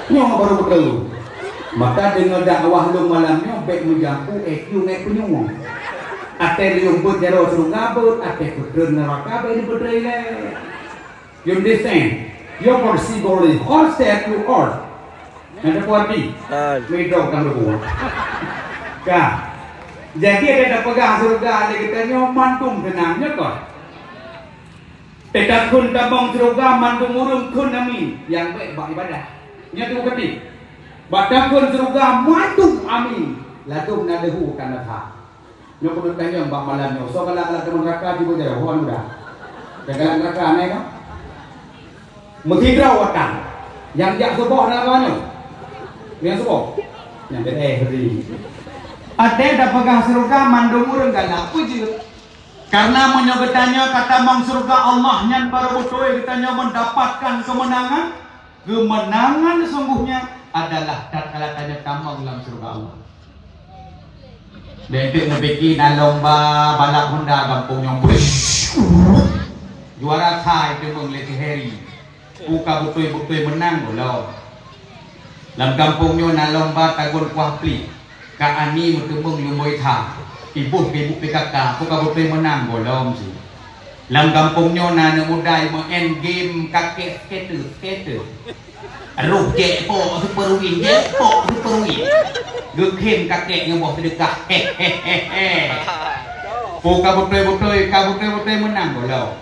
Nyo baru betul. Maka dengan dakwah lu malamnya baik menjangkau EQ naik penyungong. Ate liung but jero surga but ate kudun neraka ini berdaya. You understand? Your possible is all set to all. Ada kuarti. Medok kan lu. Kah. Jadi ada pegang surga ada kita nyomantung tenangnya kok. Tetap kun tabang surga mantung urung kun amin yang baik ibadah. Nyatu kati. Batakun surga mantung amin. Latung nadahu kanatha. Nyo ko tanya bang malam nyo. So kala teman neraka juga jauh hon udah. Jaga neraka aneh kan? Menghidrau watang. Yang jak subuh namanya. Yang subuh. Yang hari. Ada dah pegang surga mandung urang galak puji. Karena menyogetanya kata bang surga Allah nyan para betul kitanya mendapatkan kemenangan. Kemenangan sesungguhnya adalah tatkala tanya tambang dalam surga Allah. Dentik ngebeki na lomba balap Honda kampung yang juara thai itu mengleti Harry. Buka betul-betul menang bolau. Dalam kampungnya na lomba tagun kuah pli. Ka ani mutubung lumoi tha. Ibu PKK buka betul menang bolau sih. Dalam kampungnya na mudai main game kakek skater. Ruh je po super win je po super win. Gekhen kakek ngeboh sedekah. Hehehe. Buka betul menang bolau.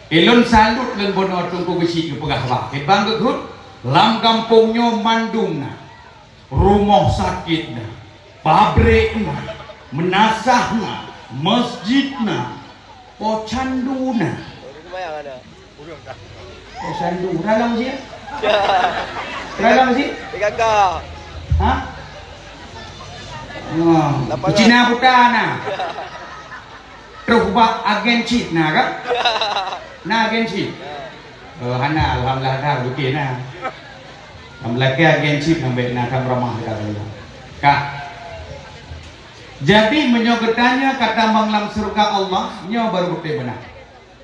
Elon salut len bono tungku besi ke pegahwa. Bang gekut lam kampungnya mandungna. Rumah sakitna. Pabrikna. Menasahna. Masjidna. Pocanduna. Pocandu. Ralang sih? Ralang sih? Kakak. Hah? Cina Butana. Terus buat agen cheat na kan? Na agen cheat. Hana alhamdulillah dah okey na. Alhamdulillah ke agen cheat nambah nak ramah dah. Kak. Jadi menyogetanya kata manglam surga Allah nyo baru bukti benar.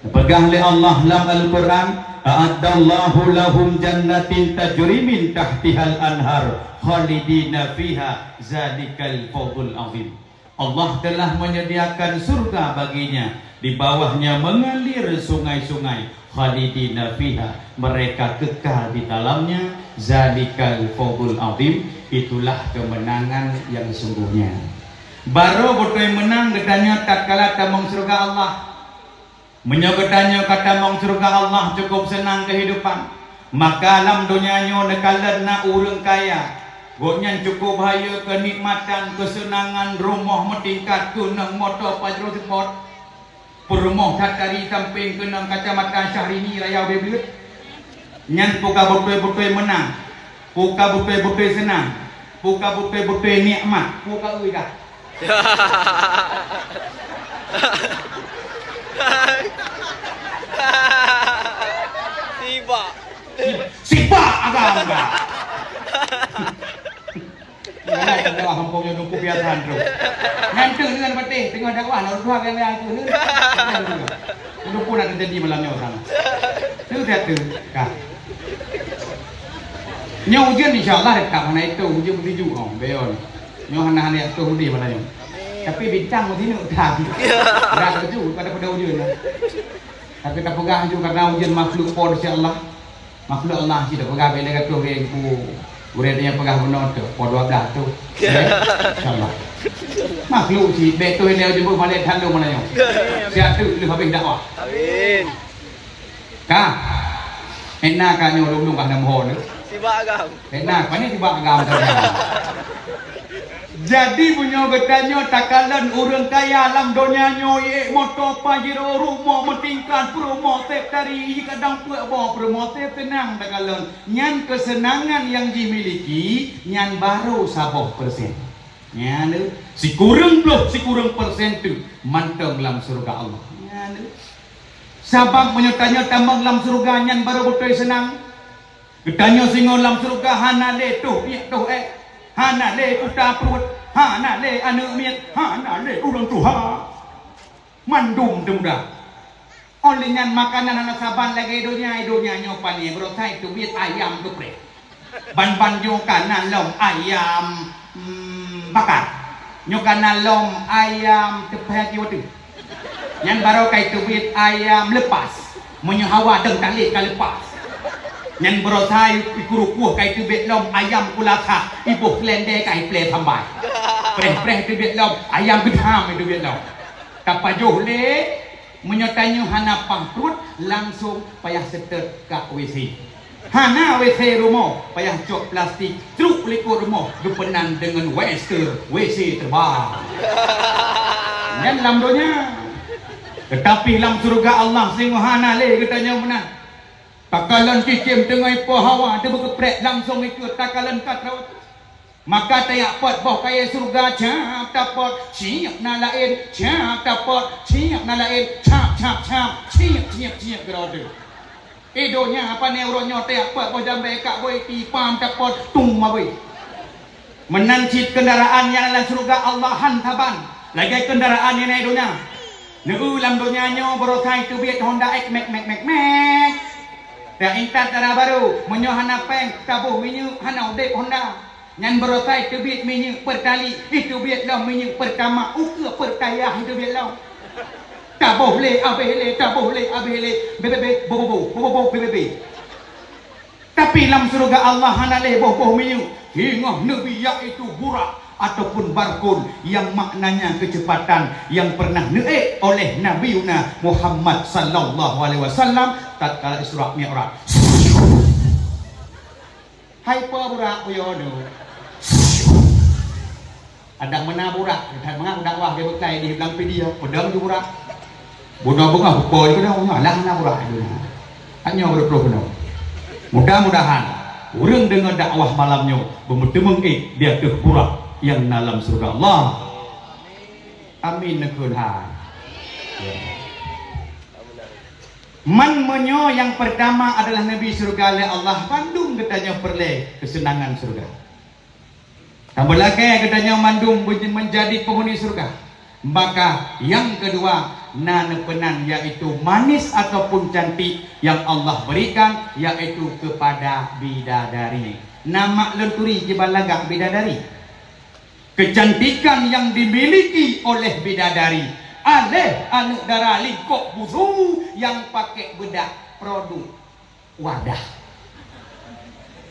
Pegang oleh Allah dalam Al-Quran, a'addallahu lahum jannatin tajri min tahtihal anhar khalidina fiha zalikal fawzul azim. Allah telah menyediakan surga baginya, di bawahnya mengalir sungai-sungai, khalidina fiha, mereka kekal di dalamnya, zalikal fawzul azim, itulah kemenangan yang sungguhnya. Baru betul menang gedanya tatkala tamang surga Allah. Menyogetanya kata mong surga Allah cukup senang kehidupan. Maka alam dunianya nekalan na urang kaya. Goknya cukup bahaya kenikmatan, kesenangan, rumah metingkat kenang motor pajero sport. Perumah tatari samping kenang kacamata Syahrini Raya Beblet. Nyan puka betul-betul menang. Puka betul-betul senang. Puka betul-betul nikmat. Puka uidah. Sipa agak enggak. Mana yang dakwah kampungnya nunggu biasan tu. Nanti dengan patih tengah dakwah lalu dua yang tu ni. Untuk pun ada jadi malamnya sana. Tu dia tu. Kah. Nyaw ujian insyaallah dekat mana itu ujian menuju oh beon. Nyaw hana-hana tu di mana nyaw. Tapi bintang di sini udah. Dah kerja pada ujian. Tapi tak pegang juga karena ujian makhluk pun insya-Allah. Makhluk Allah sih dah pegang bela kat tu yang ku urednya pegang benar tu. Podo dah tu. Insya-Allah. Makhluk sih betul ini jumpa balik thandu mana yo. Siap tu lu habis dakwah. Amin. Ka. Enak kan yo lung-lung kah nam ho ni. Tiba agam. Enak kan ni tiba agam tu. Jadi punya getanya takalan orang kaya alam dunia nyoye motor pajero rumah metingkat promote dari kadang puak bawa promote tenang takalan nyan kesenangan yang dimiliki nyan baru 10%. Nyan si kurang persen tu manteng dalam surga Allah. Nyan sabab menyertanya tambang dalam surga nyan baru betul senang. Getanya singo dalam surga hanale tu hana le puta perut, hana le anu miet, hana le urang tuha. Mandum demudah. Olehnya makanan anak saban lagi donya nyopan ni berosai tu miet ayam tu pre. ban nyo kanan lom ayam bakar nyo kanan lom ayam tepeh jiwa tu yang baru kai tuit ayam lepas menyo hawa deng tali ka lepas yang berosai ikurukuh kai tuit lom ayam kulaka ibu klende kai ple tambai preh tuit lom ayam gedam tuit lom kapajuh le menyo tanyo hana pangkrut langsung payah setet ka WC hana WC rumah payah cok plastik truk likur rumah gepenan dengan WC terbang dan lamdonya tetapi lam surga Allah sing hana le katanya menang takalan cicim tengah po hawa dia berkeprek langsung ikut takalan kat rawat maka tayak pot boh kaya surga cap tapot siap na lain cap tapot siap na lain cap siap gerode idonya apa neuronnya tayak pot boh jambe kak boy tipam tapot tung ma boy menancit kendaraan yang dalam surga Allah hantaban lagi kendaraan yang idonya neulam donyanya berosai tu biat Honda X mek tak intat darah baru menyohana peng tabuh minyu hana udek Honda nyan berosai tu biat minyu perkali itu biat lau minyu pertama uke perkaya itu biat lau tabuh le bebe bobo bebe tapi dalam surga Allah hana le boh minyu hingga nabi yaitu burak ataupun barkun yang maknanya kecepatan yang pernah naik oleh Nabi Muhammad sallallahu alaihi wasallam tatkala Isra Mi'raj. Hai burak puyono. Ada mana burak, dan mengang dakwah dia berkai di bilang video, pedang tu burak. Bodoh bengah boy itu dah ngalah na burak itu. Hanya berprogram. Mudah-mudahan orang dengan dakwah malamnya bertemu dia ke burak yang dalam surga Allah. Amin nekulha. Man menyo yang pertama adalah Nabi surga oleh Allah Bandung katanya perle kesenangan surga. Tambah lagi katanya mandung menjadi penghuni surga. Maka yang kedua nanepenan yaitu manis ataupun cantik yang Allah berikan yaitu kepada bidadari. Nama lenturi jebalaga bidadari. Kecantikan yang dimiliki oleh bidadari anak darah lingkok busu yang pakai bedak produk wadah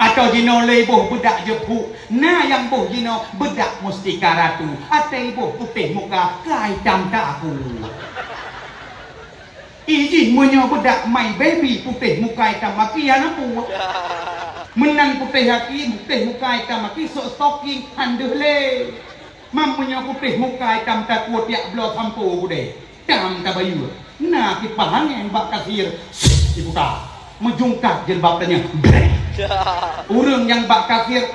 atau jino leboh bedak jepu nah yang boh jino bedak mustika ratu atau boh putih muka kaitam tak aku iji menyo bedak my baby putih muka hitam maki yana pu menang putih haki putih muka hitam maki sok stocking handuh le mam punya putih muka hitam takut tiak blok hampu bude tam tabayu nah kipahan yang bak kafir dibuka menjungkat jilbabnya urang yang bak kafir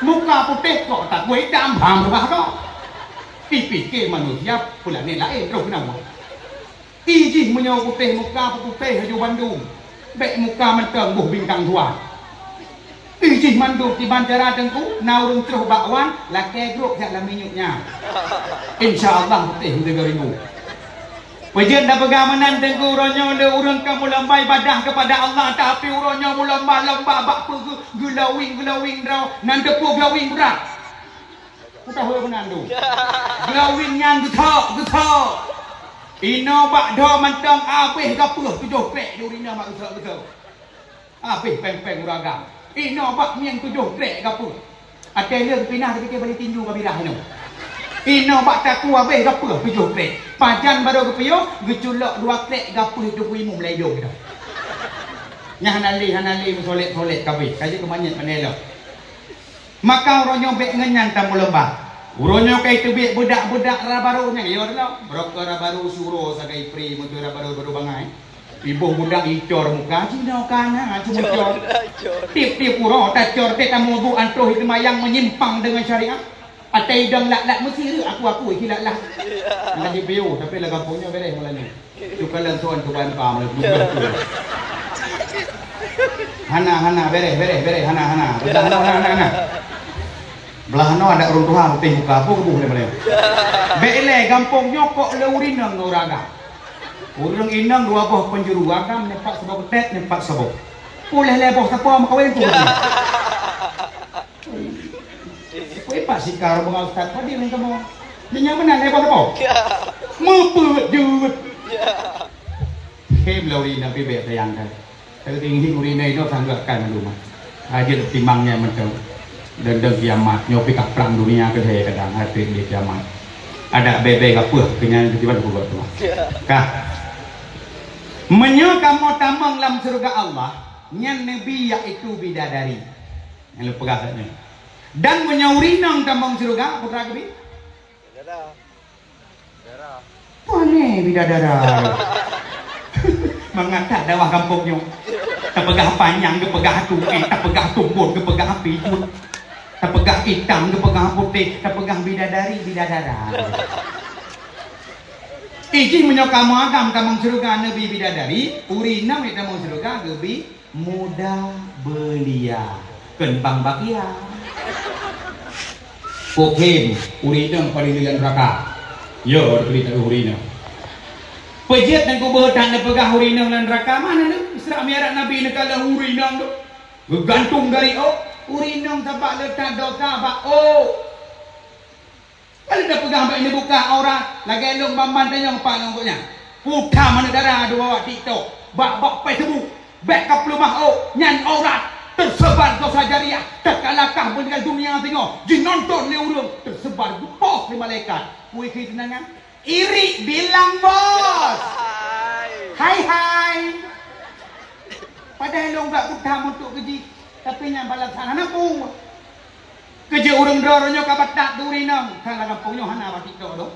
muka putih kok tak gue hitam ham berubah kok dipikir manusia pula ni lain terus kenapa iji punya putih muka putih haju Bandung baik muka menteng buh bintang tua iji manduk di bandara tengku naurung terus bakwan laki grup yang minyuknya insyaallah putih 3000 wajan dah pegamanan tengku uronyo le urang kamu lembah ibadah kepada Allah tapi uronyo mu lembah bak glowing draw nan depu glowing berat udah ho menandu glowing yang getok ino bak do mentang habis gapuh 7 krek urina mak betul habis peng uragam ino bak miang 7 krek gapuh ada leuh pinah fikir balik tinju ka birah ino bak taku habis gapuh 7 krek pajan baru kepiyo geculok 2 krek gapuh hidup imu melayong dah nya hanali solet kabeh kaji kemanyet manelo maka uronyo bek ngenyan tamu lembah uronyo kai tebik budak-budak rabarunya ya dah brok rabaru suruh sagai pri mutu rabaru bangai ibu budak icor muka cino kana cuma cor tip uro tak cor te kamu bu antroh itu mayang menyimpang dengan syariat atai dang lak mesti aku hilak lah lagi bio tapi lah kampungnya beres mulanya tukalan tuan tuan pam lah hana beres hana belah no ada urung tuhan putih muka apa kebuh le boleh bele gampong nyokok le urinang uraga urang inang dua buah penjuru agam nempak sebab tet nempak sebab Boleh leboh siapa mau kawin tu. Kowe pak sikar bunga ustaz tadi ni kamu. Dia mana leboh siapa? Mepet jut. Kem urina bebek sayang kan. Tapi tinggi urina itu sanggakkan rumah. Aja timangnya macam dan kiamat nyopi kaplang dunia ke saya kadang hati di kiamat. Ada bebek apa kenyang tiba-tiba buat tu. Kah? Menyo kamu tamang dalam surga Allah, nyan nabi yaitu bidadari. Yang lu pegang ni. Dan menyaurinang tamang surga putra kebi? Bidadara. Mana bidadara? Mengatakan dawah kampungnya. Tak pegah panjang, ke pegah tukik, tak pegah tumbun, ke pegah pijut, tak pegah hitam, ke pegah putih, tak pegah bidadari, bidadara. Iji menyokamu agam tamang surga nabi bidadari, urina ni tamang surga gebi muda belia, kembang bakia. Pokem urina paling lilan neraka. Yo, cerita urina. Pejat dan kubur tak nak pegah urina dan neraka mana tu? Isra miarat Nabi nak kalah urina tu. Bergantung dari urina sebab letak dosa bak kalau dah pegang bak ini buka aurat, lagi elok bamban tanya apa ngangkutnya. Puta mana darah dua bawa TikTok. Bak pai tebu. Bek kap lumah nyan aurat. Tersebar dosa jariah. Tak kalahkah meninggal dunia tengok. Jin nonton ni urung. Tersebar gepoh ni malaikat. Kui ketenangan. Iri bilang bos. Hai. Padahal long tak putam untuk keji. Tapi yang balas sana pun. Kerja urang dorongnya kabat tak durinang. Kalau kampungnya hana batik do.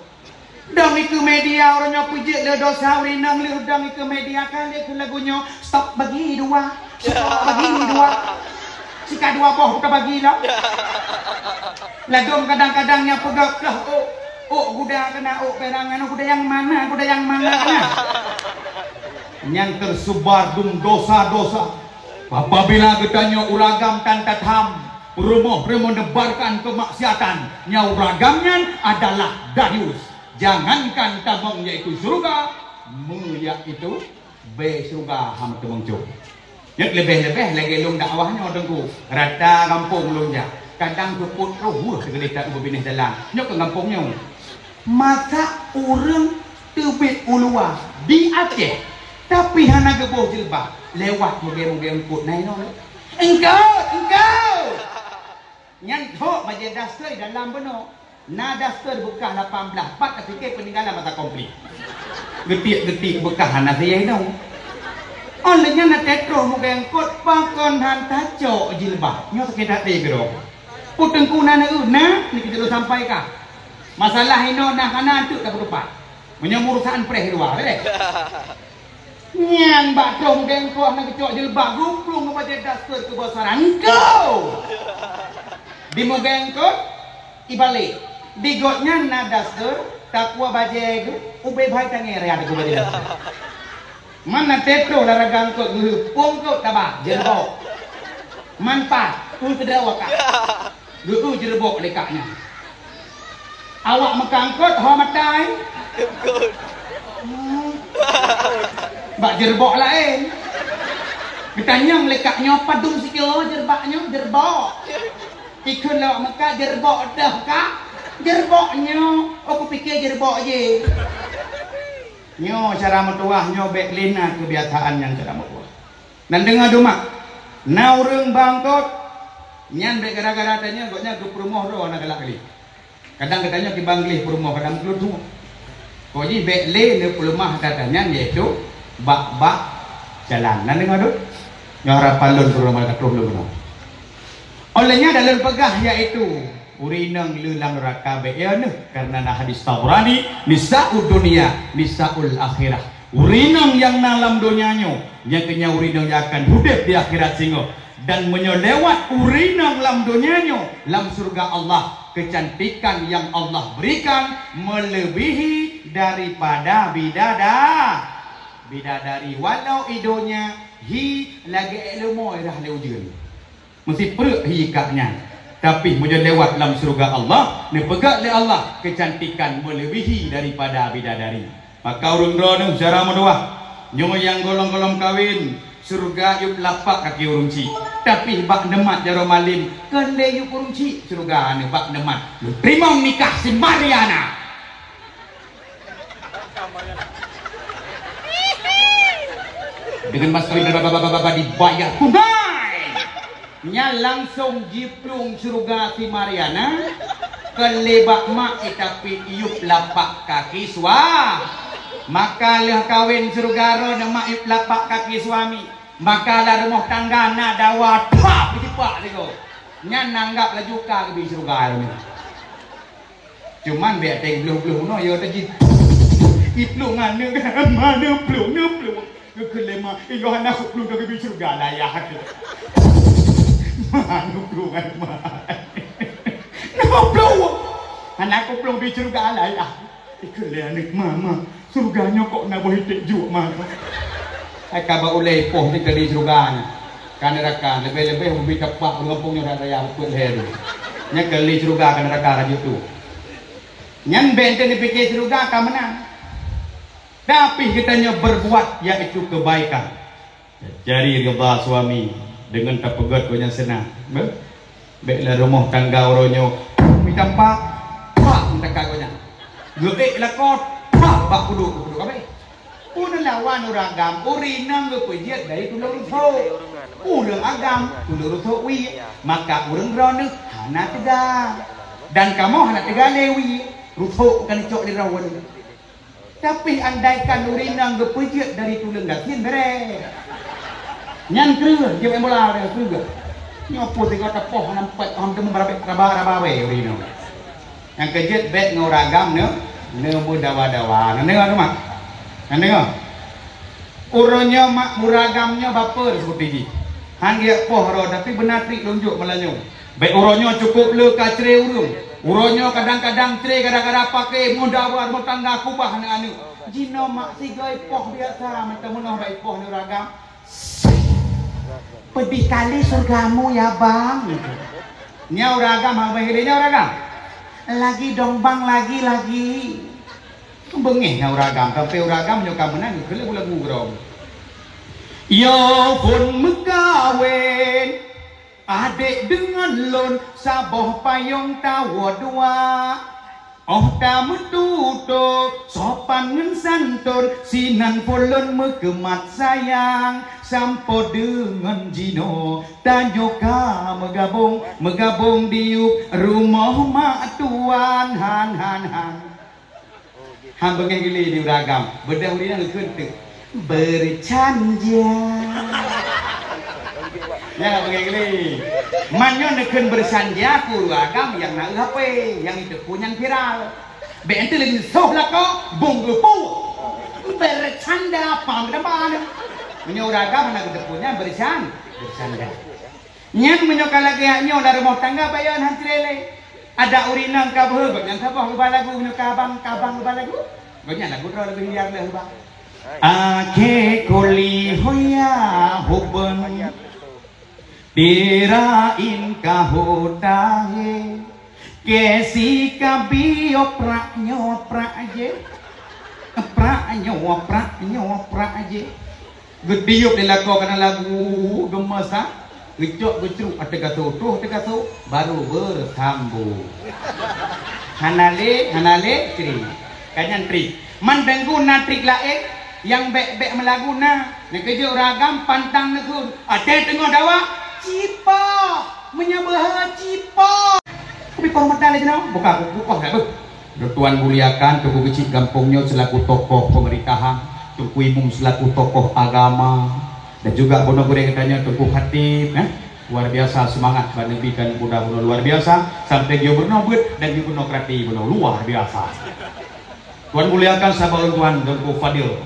Dang iku media orangnya pujik le dosa urinang le dang iku media kan dia lagunya stop bagi dua. Stop bagi dua. Sika dua boh bukan bagilah. Lagu kadang-kadang yang pegak lah kuda kena perangan kuda yang mana kena. Yang tersebar dosa-dosa. Apabila katanya uragam tan tatham rumah menebarkan kemaksiatan nya uragamnya adalah dayus. Jangankan tamang yaitu surga, yaitu be surga ham temang cuk. Yang lebih-lebih lagi long dakwahnya dengku rata kampung longnya. Kadang keput roh segala tak berbinih dalam. Nyok ke kampungnya. Maka orang tebit ulua di Aceh tapi hana geboh jilbab lewat moga-moga engkut naik no. Engkau nyantok majid dasar dalam benar. Na dasar bekah 18 pat fikir peninggalan mata komplit. Getik-getik bekah anak saya itu. Olehnya na tetro moga engkut pakon han taco jilbab. Nyo sekedar dia biro. Putengku nana ni kita lu sampaikan. Masalah ino nak kana tu tak berupat. Menyemurusan preh luar deh. Nyan batrong deng ko nak kecok jilbab guplung apa je dasar kebesaran kau. Di mogengko ibalik. Di gotnya na dasar takwa bajeg ube bhai tangere ada ko bajeg. Mana tetro laragang ko pung ko tabak jerbok. Manpat tu kedawa ka. Geu jerbok lekaknya. Awak mekangkut ho matai. Bak jerbok lain. Ditanya lekaknya padung sikil jerbaknya jerbok. Ikut lawak Mekah jerbok dah kak. Jerboknya aku pikir jerbok je. Nyo cara metuah nyo beklina kebiasaan yang cara metuah. Dan dengar domak. Na urang bangkot nyan bek gara-gara tanya goknya ke rumah do anak galak kali. Kadang katanya ke banglih rumah kadang keluar tu. Kau ji bekle le pelemah katanya yaitu bak jalan. Dan dengar do. Nyo harapan lon ke rumah kat rumah. Olehnya dalam pegah yaitu urinang lulang neraka be'yana karena na hadis Tabrani nisa'ud dunia nisa'ul akhirah. Urinang yang dalam dunianya yang kenya urinang yang akan hidup di akhirat singo dan menyelewat urinang dalam dunianya dalam surga Allah. Kecantikan yang Allah berikan melebihi daripada bidadari walau idonya lagi ilmu irah leujeun. Mesti perut hikaknya. Tapi lewat dalam surga Allah, nepegak oleh Allah kecantikan melebihi daripada bidadari. Maka urung drone cara mendoa, nyo yang golong-golong kawin surga yuk lapak kaki urungci. Tapi bak nemat jaro malim kele yuk urungci surga ane bak nemat. Lu terima nikah si Mariana. Dengan mas kawin bapak dibayar tunai. Nya langsung jiplung surga si Mariana. Kelebak mak tapi iup lapak kaki suami. Maka leh kawin surga ro mak iup lapak kaki suami. Maka lah rumah tangga nak dawat pap dipak dia. Nya nanggap laju ka ke surga ni. Cuman biar teng blung-blung no yo tadi. Iplung ane mana plung. Kelema iyo anak plung ke surga lah ya. Mana plung Anakku belum di surga lah ya. Ikut anak mama surganya kok nak boleh tejuk mama. Saya kabar oleh poh di kali surganya. Kan neraka lebih lebih cepat mengampungnya raya pun heru. Nya kali surga kan neraka kan itu. Nyan benten dipikir surga akan menang. Tapi kitanya berbuat yaitu kebaikan. Jari ridha suami dengan tapegat punya senang. Baiklah rumah tangga oronyo minta pak minta kagonya gede lah kau pak kudu apa udah lawan uragam urinang gue pujiat dari tulur tho udah agam tulur tho wi maka urang rono hana tiga dan kamu hana tiga lewi rutho kan cok di rawan tapi andaikan urinang gue pujiat dari tulur gatin bere nyan kru dia bola dia kru nyopo tiga tepoh nampak hampir berapa urino yang kejet bet ngoragam ne dawa nengok mak nengok uronya mak muragamnya baper seperti ini hanggia pohro tapi benar trik lunjuk melanyo bet uronya cukup le kacre uronya kadang-kadang tre kadang-kadang pakai mudah rumah tangga kubah anu jino mak sigai poh biasa minta munah baik poh ni uragam pergi kali surgamu ya bang. Nya uragam apa hilenya uragam? Lagi dong bang lagi. Bengih nya uragam tapi uragam nyoka menang kele lagu grom. Yo pun megawin adik dengan lon saboh payung tawa dua. Oh tamu tutup sopan ngen santun sinan polon megemat sayang sampo dengan jino tanyoka megabung diuk rumah mak tuan han bengeng gili di uragam bedah urina ngeukeun bercanja ya bengeng gili manyo neukeun bersanja ku uragam yang na HP yang itu punya viral bente lagi soh lako bunggu pu bercanda apa mana menyo uragam na punya bercanda nyan menyo kalagi nyo dari rumah tangga bayon hantrele ada urinang kabeh yang sabah balagu menyo kabang balagu gonya lagu ro lebih liar leh bang ake kuli hoya hubun dirain kahodahe kesi kabi oprak nyoprak aje gediup dilako karena lagu gemasa gecok gecruk ada kata baru bersambung hanale tri kanyan tri mandenguna trik lain yang bek melaguna nekeje uragam pantang nekun ada tengok dawa cipa menyabah cipa tapi kormat dale jenau buka kukuh dah Tuan muliakan tuku kecil kampungnya selaku tokoh pemerintahan tuku imum selaku tokoh agama dan juga bono goreng katanya tuku khatib luar biasa semangat menebikan budak-budak luar biasa sampai dia bernobet dan dia bernokrati bono luar biasa. Tuan muliakan sahabat Tuan Tuku Fadil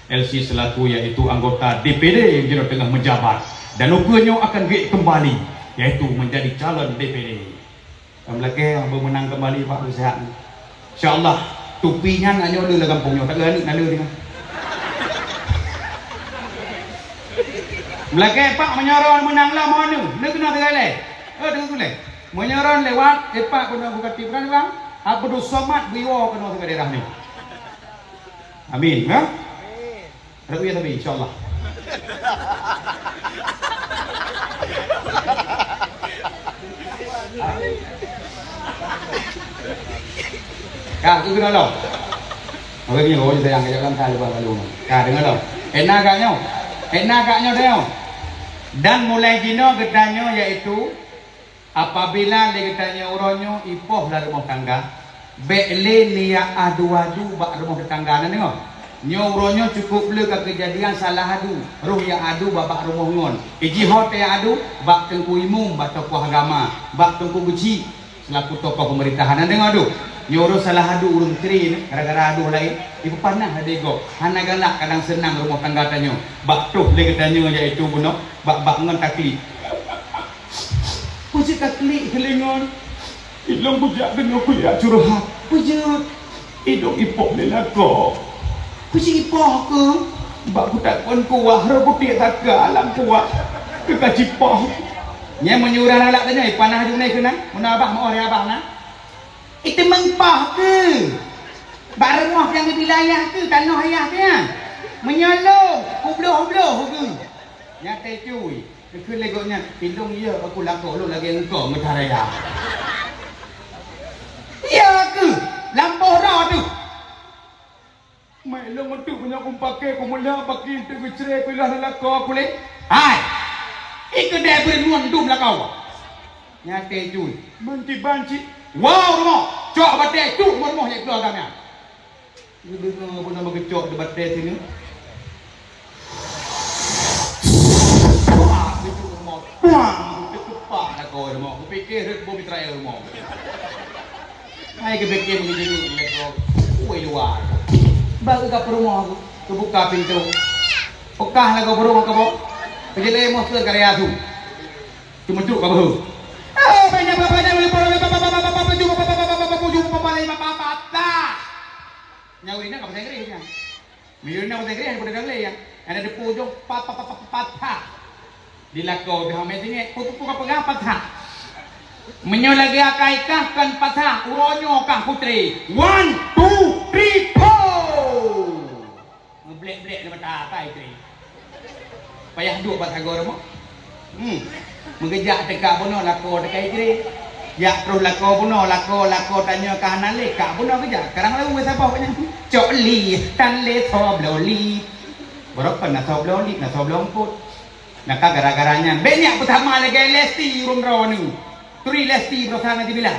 LC selaku yaitu anggota DPD yang jero tengah menjabat dan ukurnya akan kembali yaitu menjadi calon DPD. Kamlake yang menang kembali Pak Sehat. Insyaallah tupinya nak nyodo lah kampungnya tak gani nak dia. Melake Pak menyoron menanglah mohon ni kena tegale. Dengar tu le. Menyoron lewat Pak kena buka tibran bang. Abdul Somad biwa kena tegale daerah ni. Amin ya. Amin. Rakyat tapi insyaallah. Kak, tu kena lo. Orang ni orang sayang kerja dalam kali buat lalu. Kak dengar lo. Enak agaknya dia. Dan mulai dino getanya yaitu apabila dia getanya uronyo ipoh lah rumah tangga. Bekle lia adu-adu bak rumah tetangga na tengok. Nyo uronyo cukup le ke kejadian salah adu. Roh yang adu bak rumah ngon. Iji hot yang adu bak tengku imum bak tokoh agama, bak tengku beci selaku tokoh pemerintahan. Na tengok adu. Nyoro salah adu urung kering gara-gara adu lain ibu panah ada go hana galak kadang senang rumah tangga tanyo bak tuh le ketanyo iaitu buno bak ngon takli puji takli kelingon ilong bujak dengan kuya curhat pujak idong ipok le lako puji ipok ke bak budak kon kuah ro putih taka alam kuah ke kacipoh nya menyurah alak tanya panah dunai kena menabah mau ore abah na itu mengpah ke barang yang di wilayah ke tanah ayah dia menyolong hubloh ke nyata cuy ke legoknya tindung ya aku lakok lu lagi engkau metaraya ya ke lampau dah tu mai long tu punya aku pakai aku mula pakai tu cerai pilah lakok aku le hai ikut dia bernuan dum lakau nyata cuy banci wow rumah cok batai cuk rumah yang keluar kami dia dengar pun nama kecok di batai sini wah dia cuk rumah wah dia kepak lah kau rumah aku fikir dia bom Israel rumah hai ke fikir begini dulu lekor kuih luar baru ke rumah aku kebuka pintu pekah lah kau rumah kau penjelai monster karya tu cuma cuk kau bahu banyak nyawin nak bahasa Inggeris kan. Milyon nak bahasa Inggeris yang boleh dalai yang ada di pojok patah. Dilakau di hamet ini putu pegang patah. Menyo lagi akaikah kan patah uronyo kah putri. 1 2 3 4. Ngeblek-blek nama takai tri. Payah duk patah gor mo. Mengejak tekak bono lako dekai tri. Ya terus lako buno lako tanya kahanan le kak buno kerja sekarang lagu siapa punya cok li tan le sob loli berapa nak sob loli nak sob lomput nak gara-garanya banyak pertama lagi lesti urung rawani turi lesti berusaha nanti bila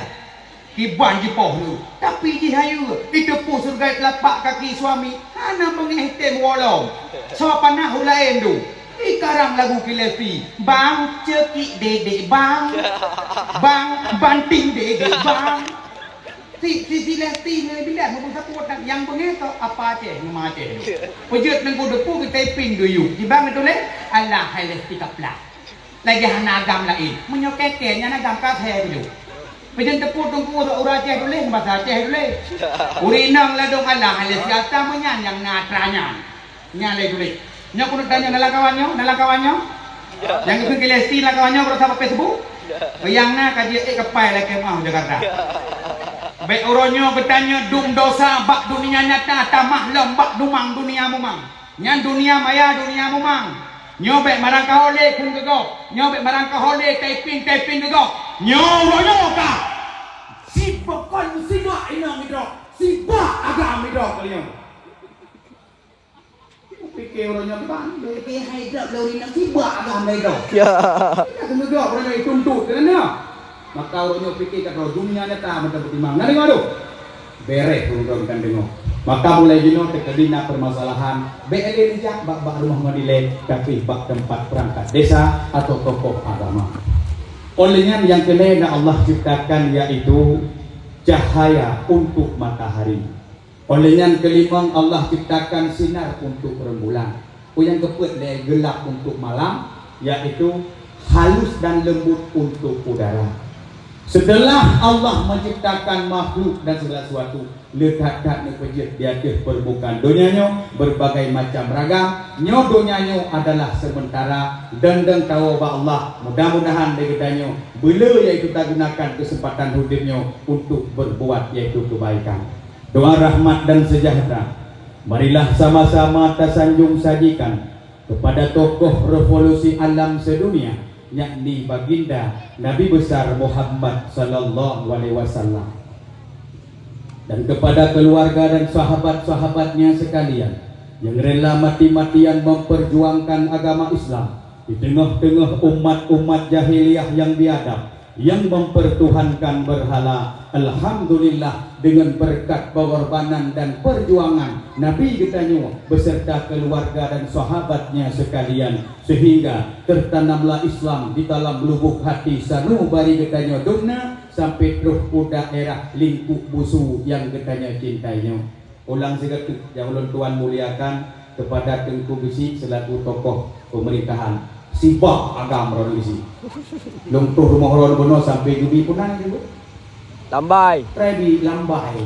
kiban jipoh lu tapi dihayu itu pun surga telapak kaki suami hana mengihtim wolong sopanah ulain tu sekarang lagu kilesi bang cekik dedek bang banting dedek bang si lesti ni bila mau support yang pengeto apa aje nama aje pejut nang depu kita ping dulu di bang itu le Allah hai lesti kapla lagi hanagam lain menyokeknya nagam ka the dulu pejut depu tunggu ura aje dulu bahasa aje dulu urinang ladong Allah hai lesti atamanya yang natranya nyale dulu nya kuno tanya nalakawannya yang ke Lesti lakawannya bersama Facebook bayangna kaji kepai lah kemah Jakarta baik uronyo bertanya dum dosa bak dunia nyata tamah lembak dumang dunia mumang nyan dunia maya dunia mumang nyobek marang kahole kun gegok nyobek marang kahole typing gegok nyoronyo ka si pokon si mak inang midok si bak agam midok kalian pikir orangnya bang, pikir hidup lori nak tiba agam hidup. Ya. Kita juga orang yang tuntut, kan ya? Maka orangnya pikir kalau dunia nyata macam bertimang. Nanti ngadu, beres orang kan dengar. Maka mulai dino terkena permasalahan. BLN jak bak rumah madile, tapi bak tempat perangkat desa atau tokoh agama. Olehnya yang kelima Allah ciptakan yaitu cahaya untuk matahari. Oleh yang kelima Allah ciptakan sinar untuk rembulan. Yang keempat gelap untuk malam, yaitu halus dan lembut untuk udara. Setelah Allah menciptakan makhluk dan segala sesuatu, letakkan di atas permukaan dunianya berbagai macam ragam. Nyo dunianya adalah sementara dan tahu bahwa Allah mudah-mudahan dekatnya bila yaitu kita gunakan kesempatan hidupnya untuk berbuat yaitu kebaikan. Doa rahmat dan sejahtera marilah sama-sama tersanjung sajikan kepada tokoh revolusi alam sedunia, yakni baginda Nabi besar Muhammad sallallahu alaihi wasallam, dan kepada keluarga dan sahabat-sahabatnya sekalian yang rela mati-matian memperjuangkan agama Islam di tengah-tengah umat-umat jahiliyah yang biadab, yang mempertuhankan berhala. Alhamdulillah, dengan berkat pengorbanan dan perjuangan Nabi kita beserta keluarga dan sahabatnya sekalian, sehingga tertanamlah Islam di dalam lubuk hati sanubari kita dumna sampai terus ke daerah lingkup busu yang kita cintainya. Ulang seketik yang ulun tuan muliakan kepada Tengku Besi selaku tokoh pemerintahan sibak agam revolusi. Lungtuh rumah ron bono sampai jubi punan gitu. Lambai. Trebi lambai.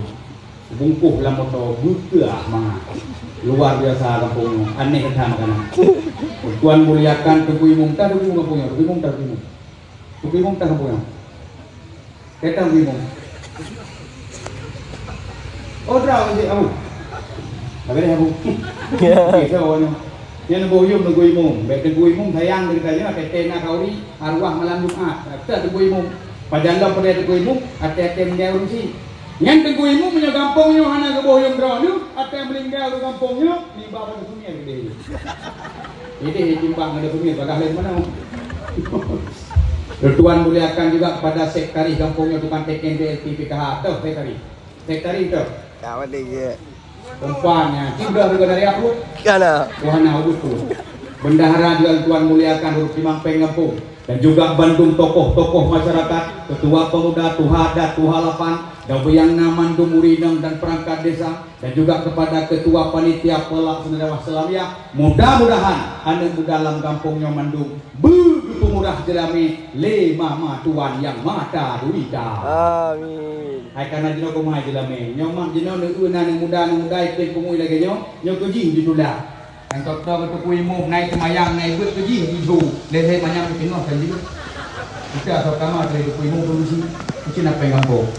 Bungkuh lamoto buta mah. Luar biasa kampung aneh kata makanan. Tuan muliakan Tengku Imung ta Tengku kampungnya, Tengku Imung ta Tengku. Tengku Imung ta kampungnya. Kita Tengku Imung. Oh, draw je aku. Tapi aku. Okey, so yang boyong Tengku Imung, baik Tengku Imung sayang ceritanya tena kauri arwah malam Jumat. Kita Tengku Imung. Padahal pada Tengku Imung ate-ate meninggal sih. Yang Tengku Imung punya kampungnya hana ke boyong draw ni, ate yang meninggal di kampungnya ni bapa ke sungai gede. Jadi timbang ada sungai bagah lain mana. Tuan muliakan juga kepada sektari kampungnya tukang TKND PKH tu sektari itu. Kau ada je. Umpanya, tidak juga dari aku. Kana. Wahana utuh. Bendahara juga Tuan muliakan huruf Imam Pengampung, dan juga Bandung tokoh-tokoh masyarakat, ketua pemuda Tuhada Tuhalapan, Dawiyang Naman Dumurinang dan perangkat desa, dan juga kepada ketua panitia pelaksana dakwah Islamiyah. Mudah-mudahan anda dalam kampungnya Mandung begitu murah jerami le mama tuan yang mata duita. Amin. Hai kana jino kumai jerami nyoma jino neuna nang muda ikut kumui lagi nyo kejing di dula. Yang doktor ke Tengku Imung naik semayang naik buat kejing di du. Lehe banyak pindah kan jitu. Kita sama dari Tengku Imung dulu sih. Mesti nak pengampung.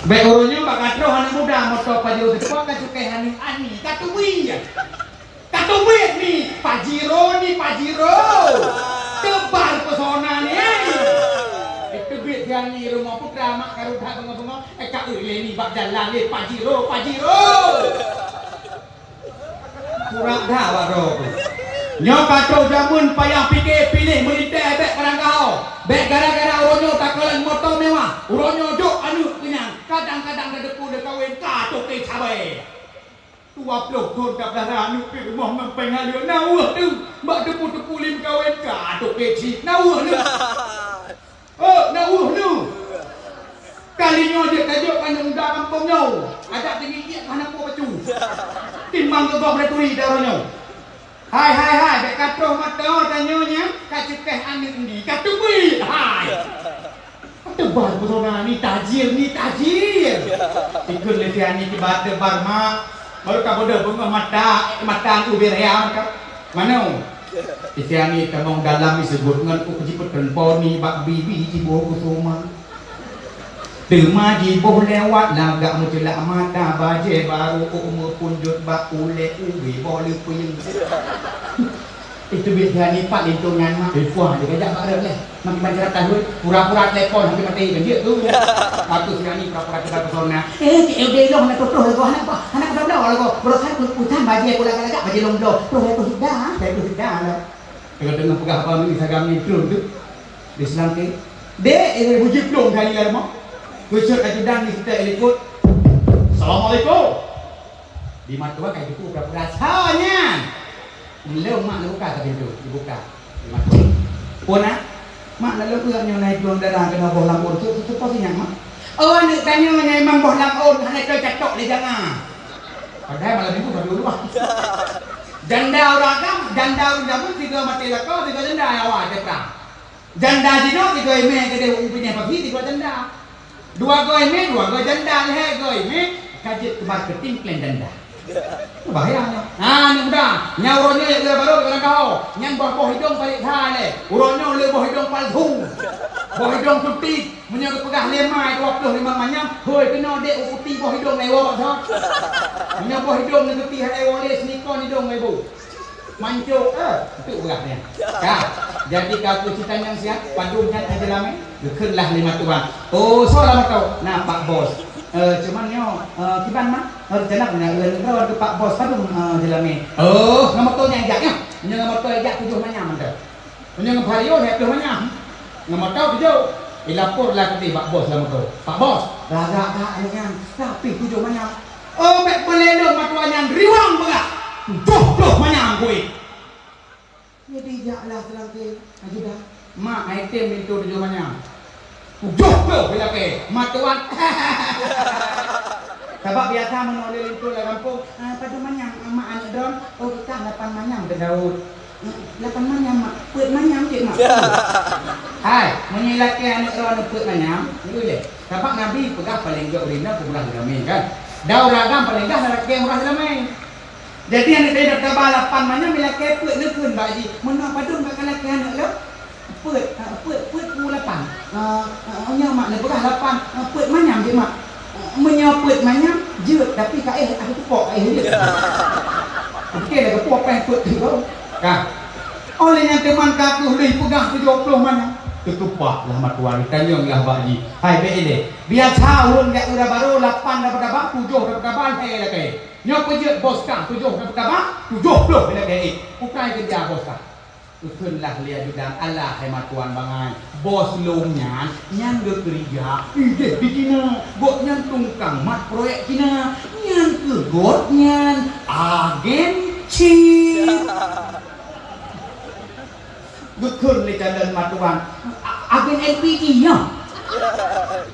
Baik orangnya Mbak Katro anak muda motor pajero depan kan suka hani ani katuwi ni Pajiro tebar pesona nih itu biar yang ni rumah putra mak karuda bengong kak ni bak jalan ni Pajiro kurang dah waro nyok Katro jamun payah fikir pilih militer bek perang kau bek gara-gara orangnya takalan motor mewah orangnya jok anu kenyang kadang-kadang ada depu de kawin katok ke cabai tua blok don kap darah anu ke rumah mempeng halio nawah tu mbak depu lim kawin katok ke cik nawah tu nawah tu kalinya je tajuk kan muda kampungnya ada tinggi kiat mana po pacu timbang ke gok returi darahnya hai bek Katro mata tanyonya kacukeh anu ndi katuwi hai tebar pesona ni tajir ikut letian ni kibat tebar mak baru kau bodoh bunga mata uberea mana letian ni kamong dalam disebut dengan ukjiput kenpo ni bak bibi cibo kusuma terma jiboh lewat lagak mucelak mata baje baru umur punjut bak ule ubi boleh puyeng itu biasa ni pak lintungan mak puah dia kajak mak rep leh makin masyarakat tu pura-pura telepon sampai mati banjir tu satu siang ni pura-pura kita pesona cik udah long nak totoh lagu anak belau lagu berusaha putan baju aku lagak baju long do terus aku hidah lah tengah pegang apa ni sagam ni tu di selangke dek ini bujib long kali lah mak kusut ajudang ni kita ikut assalamualaikum di matua kayak gitu pura-pura sanya Leo mak nak buka tapi tu dibuka. Pona mak nak lepas naik tuang darah kena boh lampur tu pasti nyak mak. Oh ni tanya nyai mang boh lampur hanya kau catok le jangan. Padahal malam minggu baru dulu. Janda orang kan janda pun tiga mati lakau tiga janda awak ada perang. Janda jino tiga eme kede umpinya pagi tiga janda. Dua go eme dua go janda leh go eme kajet ke marketing plan janda. Bahayanya. Nah, ni mudah. Nyauronya yang baru dengan kau. Yang boh hidung balik thale. Uronya le boh hidung palsu. Boh hidung putih. Menyang pegah lemai 25 manyam. Hoi kena dek putih boh hidung lewo sak. Menyang boh hidung ni putih hai wale snikon hidung ibu. mancuk itu beratnya. Jadi kalau cerita yang siap padumnya aja lama kenlah 5 tuan. Oh soal tau nah Pak Bos cuman nyo kiban mah rencana punya lawan ke Pak Bos padum jalame. Oh nomor tu yang jaknya nomor tu jak 7 manyam mantap. Punya ngapario nek 7 manyam. Nomor tu 7 dilaporlah ke Pak Bos nomor tu. Pak Bos laga anunya tapi 7 manyam. Oh mek belelo matuannya riwang berat. 70 manyam kuih. Jadi jaklah selangke aja dah. Mak item itu 7 manyam. 70 bila ke matuan. Sebab biasa menoleh itu lah kampung. Pada manyam mak anak don. Oh kita 8 manyam ke Daud. 8 manyam mak. Put manyam cik mak. Hai, menyilaki anak don put manyam. Itu je. Sebab Nabi pegah paling jauh rina pulang ramai kan. Daud ragam paling dah nak ke murah ramai. Jadi anak saya dah tabah 8 manyam bila ke put nekun baji. Menang padung kat laki anak lo. Put mulapan. Nya mak le pegah 8 put manyam cik mak. Menyaput manyam jeut tapi kae aku tepok dia. Okey dah tepok pen put tu. Kah. Olehnya teman kaku leh pegang 70 manyam. Tutupaklah matuan tanyonglah baji. Hai be ini. Biasa urang dak udah baru 8 dapat apa 7 dapat kabar he kae. Nyo pejet bos kang 7 dapat kabar 70 bila kae. Bukan kerja bos kang. Ukunlah lihat judang Allah hemat tuan bangai. Bos lomnya nyan bekerja ide di Cina. Got nyan tungkang mat proyek Cina. Nyan ke got nyan agen Cina. Bekun li jalan mat tuan. Agen LPG nya.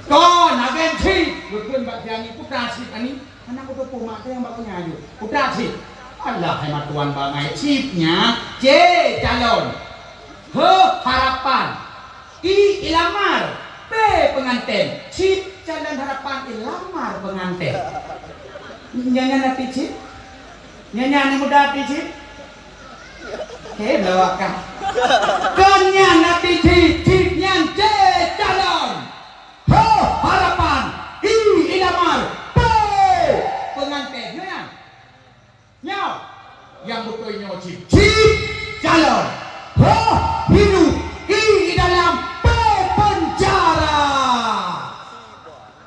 Kon agen Cina. Bekun bak jangi putra sip ani. Anak aku tu mak yang bakunya aja. Putra sip. Allah hemat tuan bangai. Chipnya C calon, H harapan, I ilamar, P pengantin. Chip calon harapan ilamar pengantin. Nyanyi nanti chip, nyanyi muda nanti chip. Oke bawakan. Kenya nanti chip, chipnya C calon, H harapan, I ilamar, P pengantin. Nyaw yang betul nyaw chip calon hidup di dalam penjara.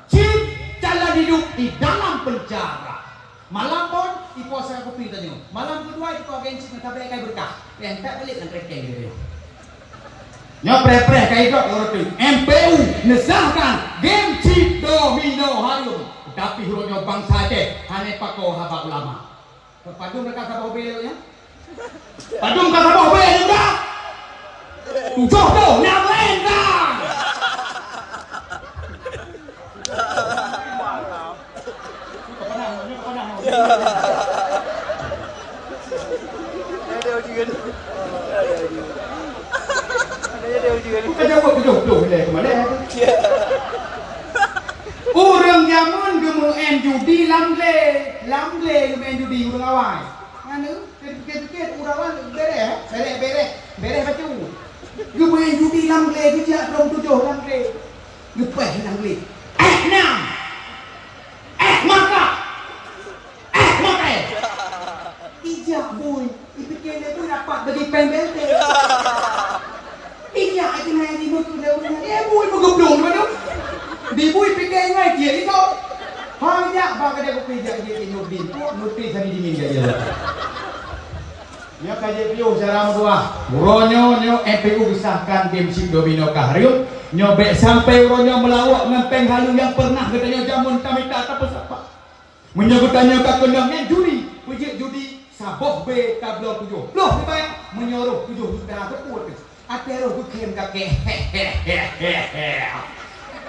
Chip calon hidup di dalam penjara. Malam pun ipo saya kopi tanya. Malam kedua itu agensi nak tabrak kai berkah. Yang tak balik nak rekeng dia. Nyaw pre-pre kai dok orang tu. MPU nesahkan game chip domino harum. Tapi hurufnya bangsa je hanya pakau haba ulama. Padum mereka sabah beloknya. Padum kata sabah belok juga. Tujuh tu yang lain dah. Ada buat tujuh ni kemana? Orang zaman gemen judi lamle gemen judi orang awal. Anu ket orang awal bere baju. Gemen judi lamle dia belum 7 lamle. Gepeh lamle. Enam. Maka. Makai. Ijak boy. Dipikir dia tu dapat bagi pembel dia. Ijak itu nak di mutu dia. Boy mengeblong mana? Di bui pikir ngai dia itu. Hanya bagi dia kerja dia di Nurdin. Nurdin tadi dimin dia. Nya kaje piu cara dua. Uronyo MPU disahkan game sim domino kaharium. Nyo be sampai uronyo melawak ngempeng halu yang pernah katanya jamun kami tak apa siapa. Menyebutnya ka kendangnya judi. Pujik judi saboh be tablo 7. Loh dibayar menyuruh 7 juta keput. Atero bukan kakek.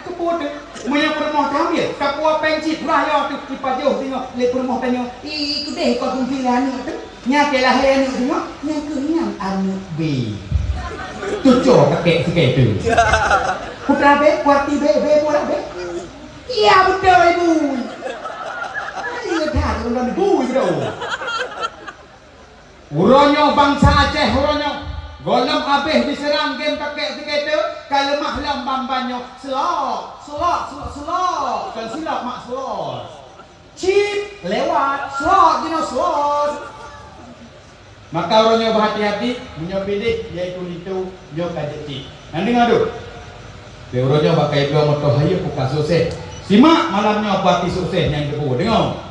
Keput punya permoh kamil kapua pencit raya tu kipajo tengok le permoh tanya ikut deh kau tunggu lani tu nya ke lahir ni tengok nya kenyang anu B tujuh kakek sikit tu putra B kuarti B bola B iya betul ibu ini dah orang ibu itu uronyo bangsa Aceh uronyo golem abeh diserang game kakek sikit tu kalau mahlam bambanyo selok kan silap mak slot chip lewat slot you know slot Maka orangnya berhati-hati, punya pilih iaitu itu dia kajeti. Nanti ngadu. Dia orangnya pakai dua motor haya bukan sukses. Simak malamnya parti sukses yang kedua. Dengar.